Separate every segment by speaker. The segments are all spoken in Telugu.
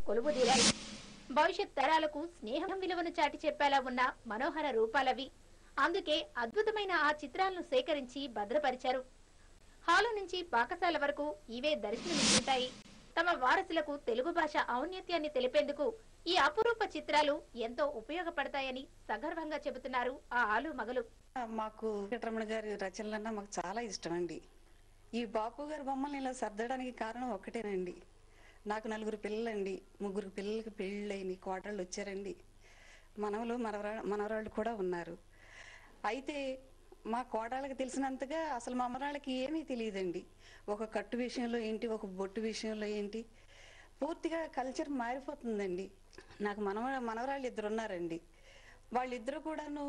Speaker 1: కొలువుదీరాయి. భవిష్యత్ తరాలకు స్నేహం విలువను చాటి చెప్పేలా ఉన్న మనోహర రూపాలవి. అందుకే అద్భుతమైన ఆ చిత్రాలను సేకరించి భద్రపరిచారు. హాలు నుంచి పాకశాల వరకు ఇవే దర్శనమిస్తుంటాయి. తమ వారసులకు తెలుగు భాష ఔన్నత్యాన్ని తెలిపేందుకు ఈ అపురూప చిత్రాలు ఎంతో ఉపయోగపడతాయని సగర్వంగా చెబుతున్నారు ఆ ఆలు మగలు.
Speaker 2: మాకు వెంకటరమణ గారి రచనలన్నా మాకు చాలా ఇష్టం అండి. ఈ బాపు గారి బొమ్మల్ని ఇలా సర్దడానికి కారణం ఒక్కటేనండి. నాకు 4 పిల్లలండి. 3 పిల్లలకి పెళ్ళిళ్ళైన కోడళ్ళు వచ్చారండి. మనవలు మనవరాళ్ళు కూడా ఉన్నారు. అయితే మా కోడళ్ళకి తెలిసినంతగా అసలు మా మనవరాళ్ళకి ఏమీ తెలియదండి. ఒక కట్టు విషయంలో ఏంటి, ఒక బొట్టు విషయంలో ఏంటి, పూర్తిగా కల్చర్ మారిపోతుందండి. నాకు మనవరాళ్ళు 2 ఉన్నారండి. వాళ్ళిద్దరు కూడాను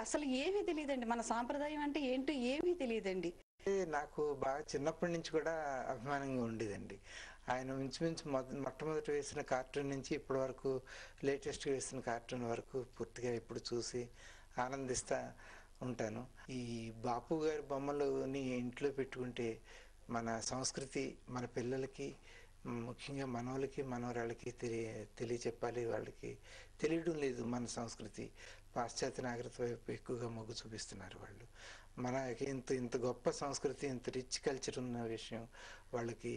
Speaker 2: అసలు ఏమీ తెలియదండి. మన సాంప్రదాయం అంటే ఏంటో ఏమీ తెలియదండి.
Speaker 3: నాకు బాగా చిన్నప్పటి నుంచి కూడా అభిమానంగా ఉండేదండి. ఆయన ఇంచుమించు మొట్టమొదటి వేసిన కార్టూన్ నుంచి ఇప్పటి వరకు లేటెస్ట్గా వేసిన కార్టూన్ వరకు పూర్తిగా ఇప్పుడు చూసి ఆనందిస్తా ఉంటాను. ఈ బాపు గారి బొమ్మలని ఇంట్లో పెట్టుకుంటే మన సంస్కృతి మన పిల్లలకి, ముఖ్యంగా మనవలకి మనవరాళ్ళకి తెలియచెప్పాలి. వాళ్ళకి తెలియడం లేదు మన సంస్కృతి. పాశ్చాత్య నాగరికత వైపు ఎక్కువగా మొగ్గు చూపిస్తున్నారు వాళ్ళు. మనకి ఇంత గొప్ప సంస్కృతి, ఇంత రిచ్ కల్చర్ ఉన్న విషయం వాళ్ళకి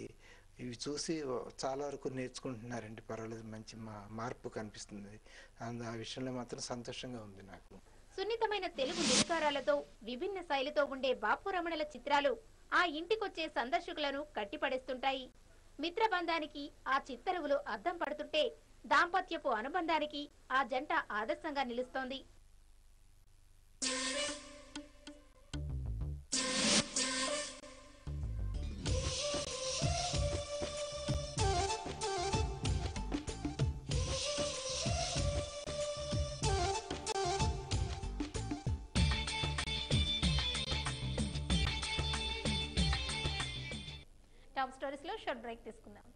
Speaker 3: ఇవి చూసి చాలా వరకు నేర్చుకుంటున్నారండి. పర్వాలేదు, మంచి మార్పు కనిపిస్తుంది. ఆ విషయంలో మాత్రం సంతోషంగా ఉంది నాకు.
Speaker 1: సున్నితమైన తెలుగు నిరుకారాలతో విభిన్న శైలితో ఉండే బాపు రమణల చిత్రాలు ఆ ఇంటికొచ్చే సందర్శకులను కట్టిపడేస్తుంటాయి. మిత్రబంధానికి ఆ చిత్తరువులు అద్దం పడుతుంటే దాంపత్యపు అనుబంధానికి ఆ జంట ఆదర్శంగా నిలుస్తోంది. టాప్ స్టోరీస్ లో షార్ట్ బ్రేక్ తీసుకుందాం.